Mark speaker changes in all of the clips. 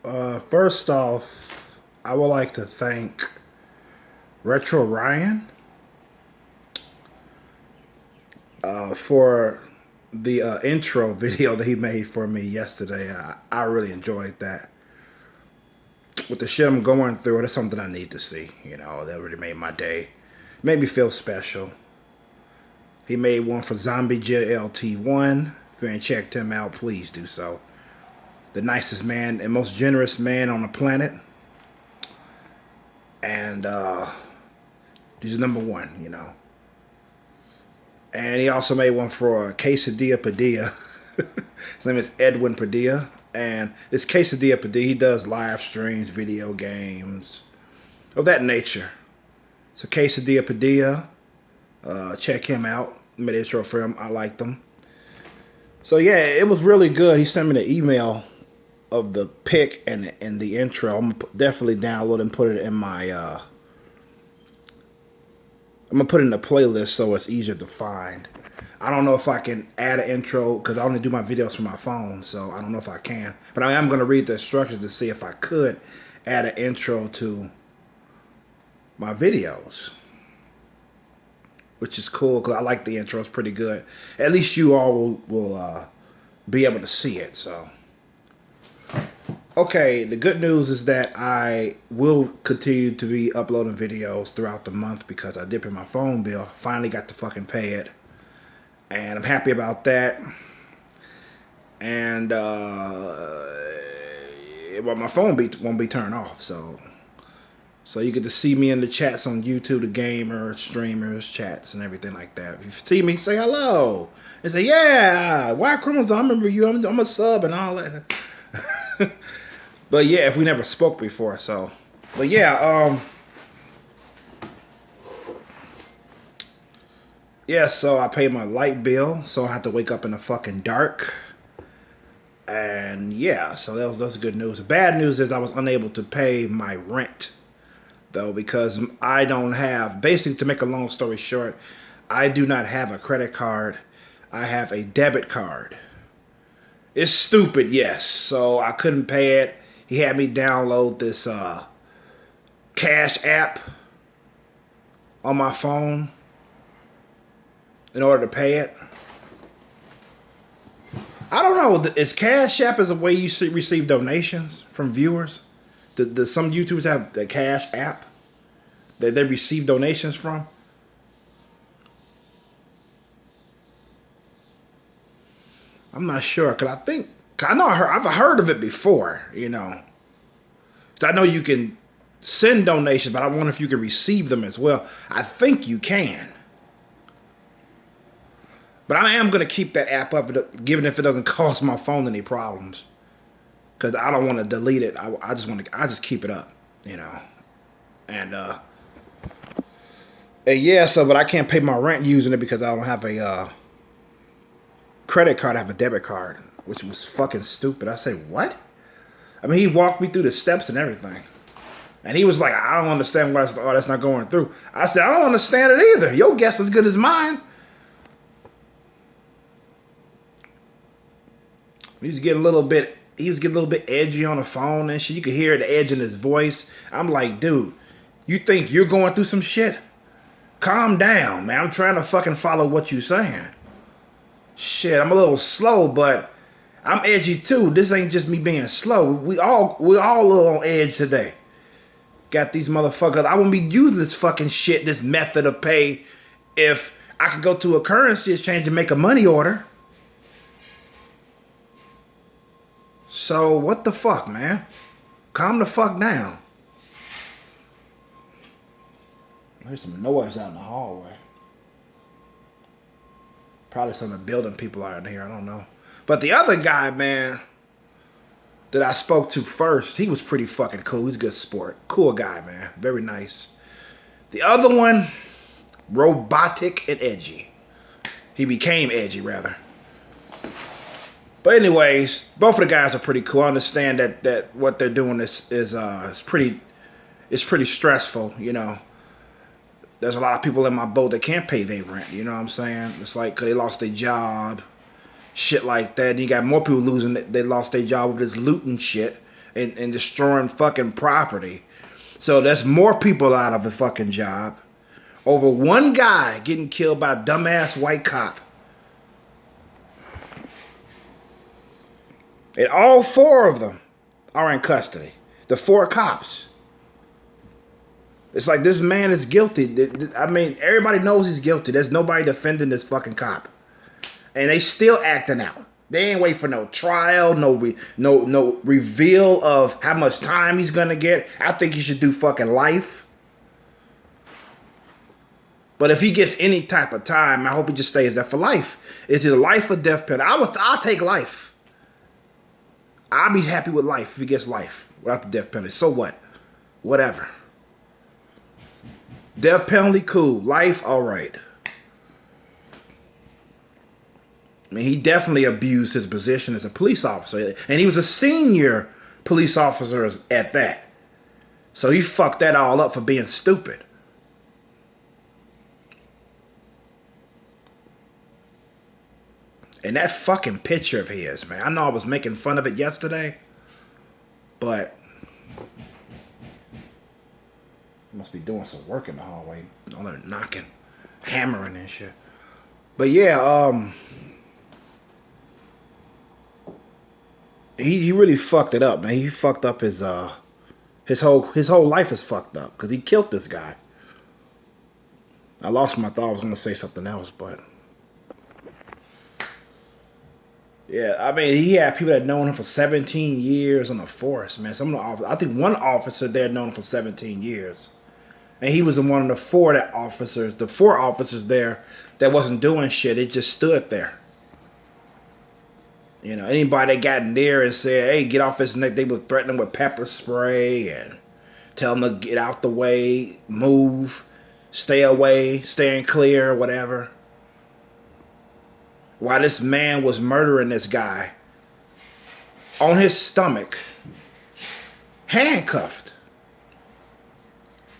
Speaker 1: First off, I would like to thank Retro Ryan for the intro video that he made for me yesterday. I really enjoyed that. With the shit I'm going through, that's something I need to see. You know, that really made my day. Made me feel special. He made one for Zombie JLT1. If you ain't checked him out, please do so. The nicest man and most generous man on the planet. And he's number one, you know. And he also made one for Quesadilla Padilla. His name is Edwin Padilla. And this Quesadilla Padilla, he does live streams, video games, of that nature. So Quesadilla Padilla, check him out. Made an intro for him. I liked him. So yeah, it was really good. He sent me the email of the pic and the intro. I'm gonna definitely download and put it in my I'm gonna put it in the playlist so it's easier to find. I don't know if I can add an intro because I only do my videos from my phone, so I don't know if I can. But I am gonna read the instructions to see if I could add an intro to my videos, which is cool because I like the intro. It's pretty good. At least you all will be able to see it. So. Okay, the good news is that I will continue to be uploading videos throughout the month because I did pay my phone bill. Finally got to fucking pay it. And I'm happy about that. And well, my phone won't be turned off, so you get to see me in the chats on YouTube, the gamers, streamers, chats, and everything like that. If you see me, say hello. And say, yeah, White Chromosome, I remember you. I'm a sub and all that. But yeah, if we never spoke before, so. But yeah, yeah, so I paid my light bill, so I have to wake up in the fucking dark. And yeah, so that's good news. The bad news is I was unable to pay my rent, though, because I don't have, basically to make a long story short, I do not have a credit card. I have a debit card. It's stupid, yes. So I couldn't pay it. He had me download this Cash app on my phone in order to pay it. I don't know. Is Cash App is a way you receive donations from viewers? Does some YouTubers have the Cash App that they receive donations from? I'm not sure, cause I know I've heard of it before, you know. So I know you can send donations, but I wonder if you can receive them as well. I think you can. But I am gonna keep that app up, given if it doesn't cause my phone any problems, cause I don't want to delete it. I just keep it up, you know. And yeah, so but I can't pay my rent using it because I don't have a credit card. I have a debit card, which was fucking stupid. I say, what? I mean, he walked me through the steps and everything. And he was like, I don't understand why that's not going through. I said, I don't understand it either. Your guess is as good as mine. He was getting a little bit edgy on the phone and shit. You could hear the edge in his voice. I'm like, dude, you think you're going through some shit? Calm down, man. I'm trying to fucking follow what you're saying. Shit, I'm a little slow, but I'm edgy too. This ain't just me being slow. We all a little on edge today. Got these motherfuckers. I wouldn't be using this fucking shit, this method of pay, if I could go to a currency exchange and make a money order. So what the fuck, man? Calm the fuck down. There's some noise out in the hallway. Probably some of the building people out in here. I don't know. But the other guy, man, that I spoke to first, he was pretty fucking cool. He's a good sport. Cool guy, man. Very nice. The other one, robotic and edgy. He became edgy, rather. But anyways, both of the guys are pretty cool. I understand that what they're doing is pretty stressful, you know. There's a lot of people in my boat that can't pay their rent, you know what I'm saying? It's like 'cause they lost their job, shit like that. And you got more people losing, they lost their job with this looting shit. and destroying fucking property. So that's more people out of a fucking job over one guy getting killed by a dumbass white cop. And all 4 of them are in custody. The 4 cops. It's like this man is guilty. I mean, everybody knows he's guilty. There's nobody defending this fucking cop. And they still acting out. They ain't wait for no trial, no reveal of how much time he's gonna get. I think he should do fucking life. But if he gets any type of time, I hope he just stays there for life. It's either life or death penalty. I'll take life. I'll be happy with life if he gets life without the death penalty. So what? Whatever. Death penalty, cool. Life, all right. I mean, he definitely abused his position as a police officer. And he was a senior police officer at that. So he fucked that all up for being stupid. And that fucking picture of his, man. I know I was making fun of it yesterday. But must be doing some work in the hallway. All that knocking, hammering and shit. But yeah, he really fucked it up, man. He fucked up his whole life is fucked up because he killed this guy. I lost my thought. I was gonna say something else, but yeah, I mean, he had people that known him for 17 years on the force, man. Some of the officers, I think one officer there known him for 17 years. And he was one of the 4 officers there that wasn't doing shit. It just stood there. You know, anybody that got in there and said, hey, get off his neck, they were threatening with pepper spray and tell him to get out the way, move, stay away, stand clear, whatever. While this man was murdering this guy on his stomach, handcuffed.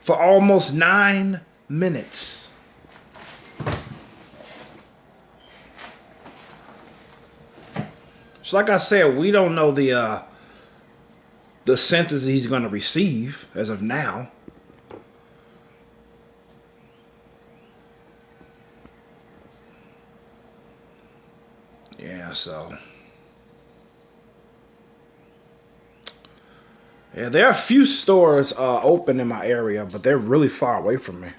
Speaker 1: For almost 9 minutes. So like I said, we don't know the sentence he's going to receive as of now. Yeah, so yeah, there are a few stores open in my area, but they're really far away from me.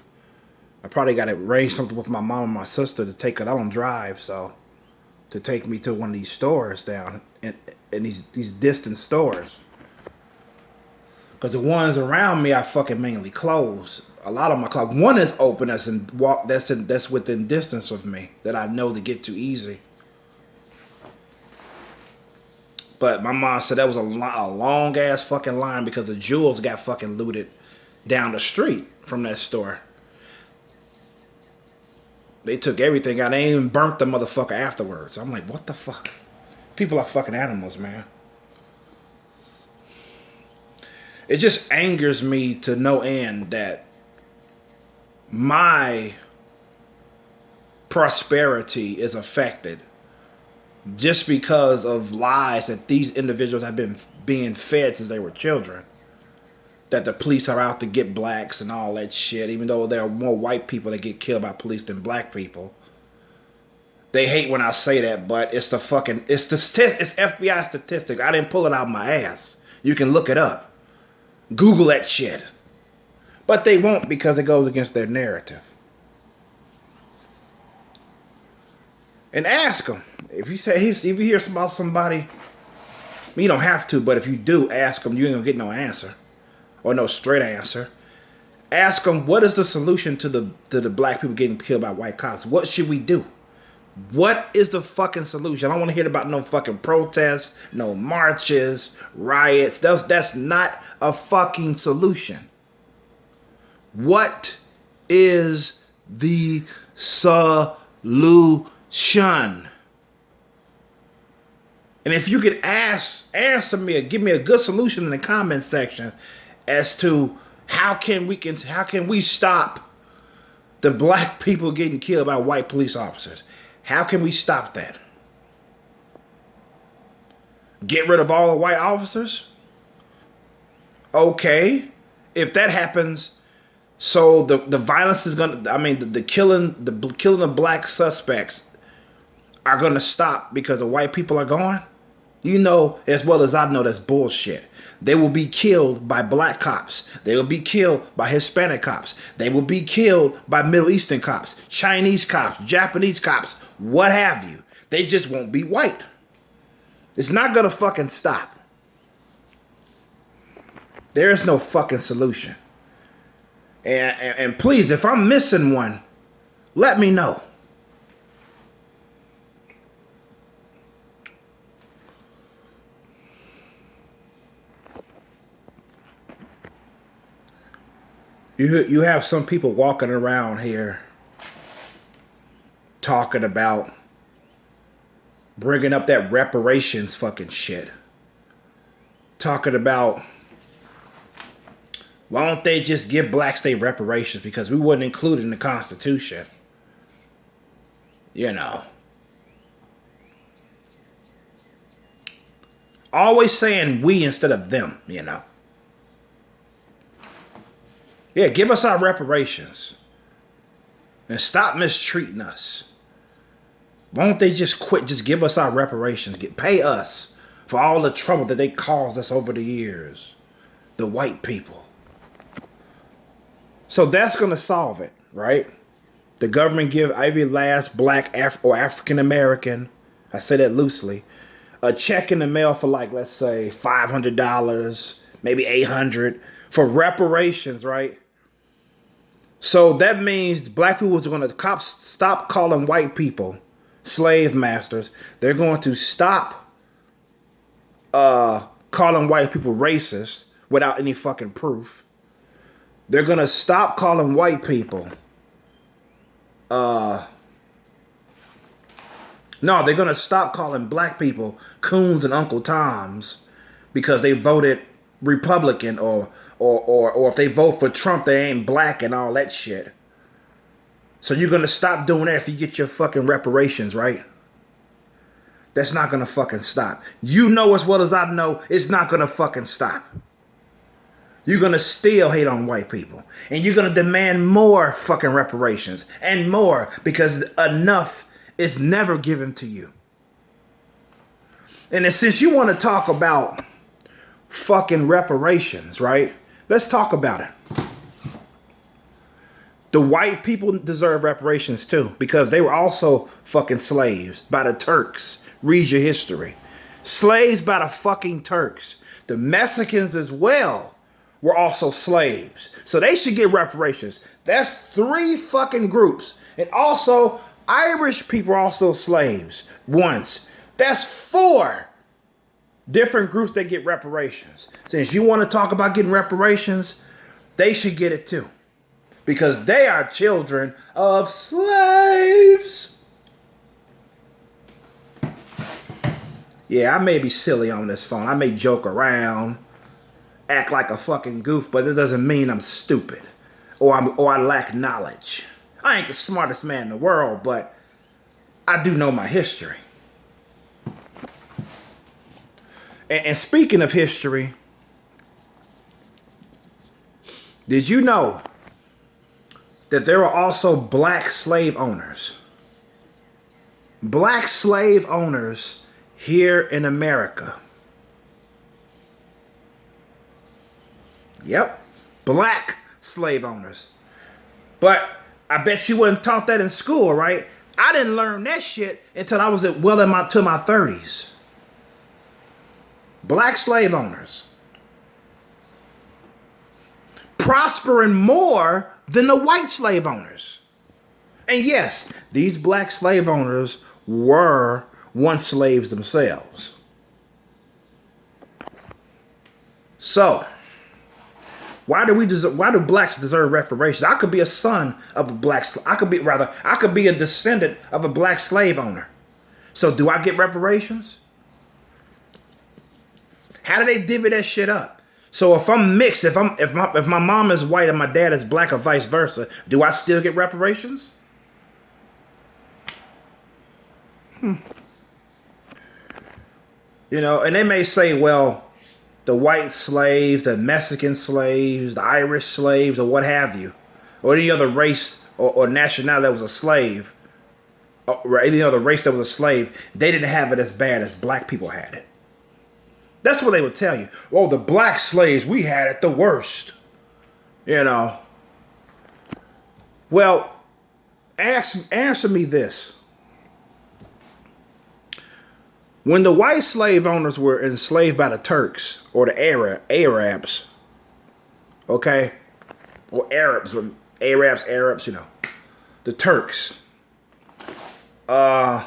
Speaker 1: I probably got to arrange something with my mom and my sister to take it. I don't drive, so to take me to one of these stores down in these distant stores. Because the ones around me are fucking mainly closed. A lot of them are closed. One is open that's within distance of me that I know to get to easy. But my mom said that was a long ass fucking line because the jewels got fucking looted down the street from that store. They took everything out. They ain't even burnt the motherfucker afterwards. I'm like, what the fuck? People are fucking animals, man. It just angers me to no end that my prosperity is affected just because of lies that these individuals have been being fed since they were children. That the police are out to get blacks and all that shit, even though there are more white people that get killed by police than black people. They hate when I say that, but it's FBI statistics. I didn't pull it out of my ass. You can look it up. Google that shit. But they won't because it goes against their narrative. And ask them. If you hear about somebody, you don't have to, but if you do, ask them. You ain't gonna get no answer. Or no straight answer. Ask them, what is the solution to the black people getting killed by white cops? What should we do? What is the fucking solution? I don't want to hear about no fucking protests, no marches, riots. That's not a fucking solution. What is the solution? And if you could answer me or give me a good solution in the comment section as to how can we stop the black people getting killed by white police officers? How can we stop that? Get rid of all the white officers? Okay, if that happens, so the violence is gonna. I mean, the killing of black suspects are gonna stop because the white people are gone. You know as well as I know that's bullshit. They will be killed by black cops. They will be killed by Hispanic cops. They will be killed by Middle Eastern cops, Chinese cops, Japanese cops, what have you. They just won't be white. It's not gonna fucking stop. There is no fucking solution. And please, if I'm missing one, let me know. You have some people walking around here talking about bringing up that reparations fucking shit. Talking about, why don't they just give black state reparations because we wasn't included in the Constitution? You know. Always saying we instead of them, you know. Yeah, give us our reparations. And stop mistreating us. Why don't they just quit? Just give us our reparations. Pay us for all the trouble that they caused us over the years. The white people. So that's going to solve it, right? The government give every last black or African American, I say that loosely, a check in the mail for like, let's say $500, maybe $800 for reparations, right? So that means black people are going to stop calling white people slave masters. They're going to stop calling white people racist without any fucking proof. They're going to stop calling white people no, they're going to stop calling black people coons and Uncle Toms because they voted Republican or if they vote for Trump, they ain't black and all that shit. So you're going to stop doing that if you get your fucking reparations, right? That's not going to fucking stop. You know as well as I know, it's not going to fucking stop. You're going to still hate on white people. And you're going to demand more fucking reparations and more because enough is never given to you. And since you want to talk about fucking reparations, right? Let's talk about it. The white people deserve reparations too because they were also fucking slaves by the Turks. Read your history. Slaves by the fucking Turks. The Mexicans as well were also slaves. So they should get reparations. That's 3 fucking groups. And also, Irish people are also slaves once. That's 4 different groups that get reparations. Since you want to talk about getting reparations, they should get it too. Because they are children of slaves. Yeah, I may be silly on this phone. I may joke around, act like a fucking goof, but it doesn't mean I'm stupid or I lack knowledge. I ain't the smartest man in the world, but I do know my history. And speaking of history, did you know that there were also black slave owners? Black slave owners here in America. Yep, black slave owners. But I bet you wasn't taught that in school, right? I didn't learn that shit until I was well into my 30s. Black slave owners prospering more than the white slave owners. And yes, these black slave owners were once slaves themselves. So, why do blacks deserve reparations? I could be a son of a black, I could be a descendant of a black slave owner. So do I get reparations? How do they divvy that shit up? So if I'm mixed, if my mom is white and my dad is black or vice versa, do I still get reparations? You know, and they may say, well, the white slaves, the Mexican slaves, the Irish slaves, or what have you, or any other race or nationality that was a slave, or any other race that was a slave, they didn't have it as bad as black people had it. That's what they would tell you. Oh, the black slaves, we had it the worst. You know. Well, answer me this. When the white slave owners were enslaved by the Turks or the Arabs, okay, or Arabs, you know, the Turks, the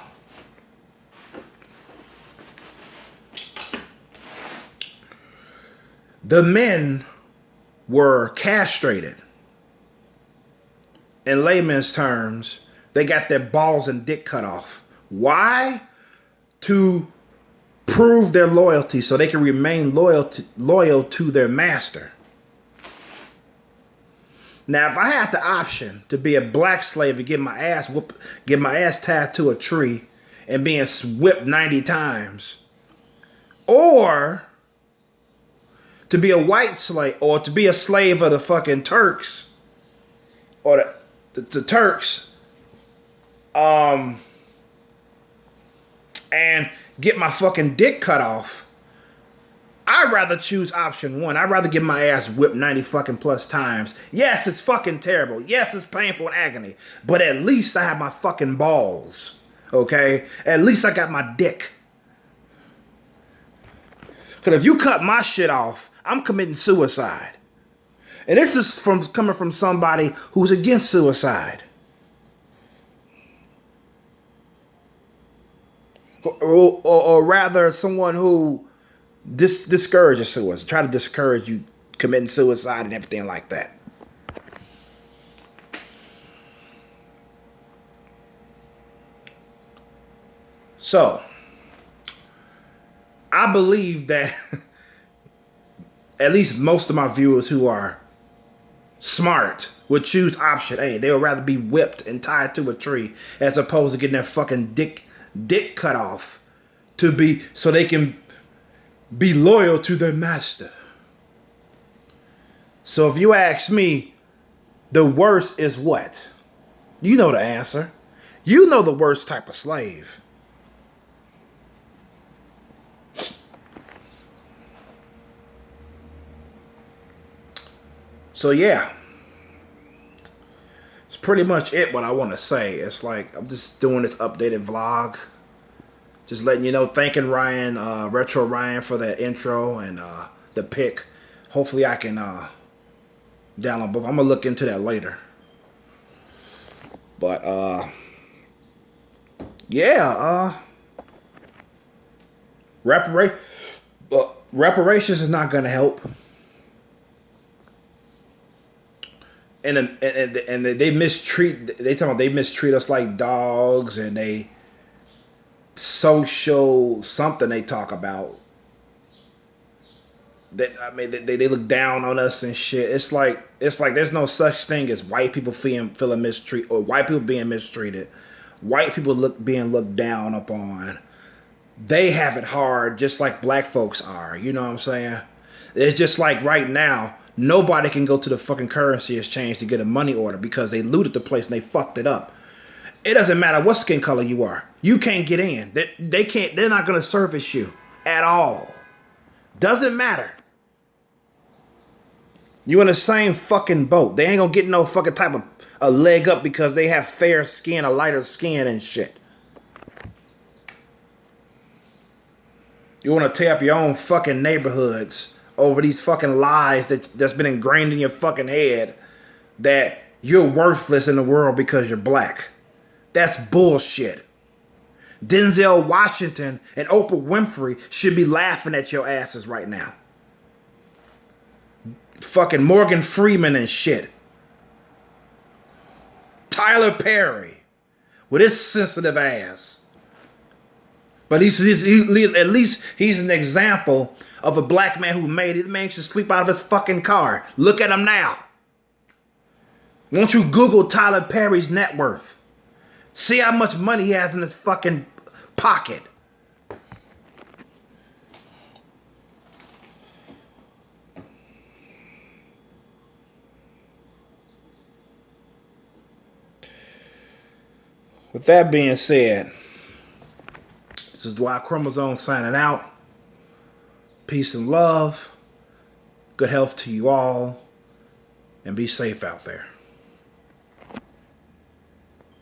Speaker 1: men were castrated. In layman's terms, they got their balls and dick cut off. Why? To prove their loyalty so they can remain loyal to their master. Now, if I had the option to be a black slave and get my ass tied to a tree and being whipped 90 times, or to be a white slave, or to be a slave of the fucking Turks, or the Turks, and get my fucking dick cut off, I'd rather choose option one. I'd rather get my ass whipped 90 fucking plus times. Yes, it's fucking terrible. Yes, it's painful and agony. But at least I have my fucking balls. Okay? At least I got my dick. Because if you cut my shit off, I'm committing suicide. And this is coming from somebody who's against suicide. Or rather, someone who discourages suicide. Try to discourage you committing suicide and everything like that. So, I believe that at least most of my viewers who are smart would choose option A. They would rather be whipped and tied to a tree as opposed to getting their fucking dick cut off so they can be loyal to their master. So if you ask me, the worst is what? You know the answer. You know the worst type of slave. So yeah, it's pretty much it what I want to say. It's like I'm just doing this updated vlog. Just letting you know, thanking Ryan, Retro Ryan for that intro and the pick. Hopefully I can download both. I'm going to look into that later. But yeah, reparations is not going to help. And they mistreat us like dogs, and they social something they talk about. They look down on us and shit. It's like there's no such thing as white people feeling mistreated or white people being mistreated. White people being looked down upon. They have it hard just like black folks are. You know what I'm saying? It's just like right now, nobody can go to the fucking currency exchange to get a money order because they looted the place and they fucked it up. It doesn't matter what skin color you are. You can't get in. They can't. They're not going to service you at all. Doesn't matter. You in the same fucking boat. They ain't going to get no fucking type of a leg up because they have fair skin, a lighter skin and shit. You want to tear up your own fucking neighborhoods over these fucking lies that's been ingrained in your fucking head that you're worthless in the world because you're black. That's bullshit. Denzel Washington and Oprah Winfrey should be laughing at your asses right now. Fucking Morgan Freeman and shit. Tyler Perry with his sensitive ass. But at least he's an example of a black man who made it. The man should sleep out of his fucking car. Look at him now. Won't you Google Tyler Perry's net worth? See how much money he has in his fucking pocket. with that being said, this is Dwight Chromosome signing out. Peace and love. Good health to you all. And be safe out there.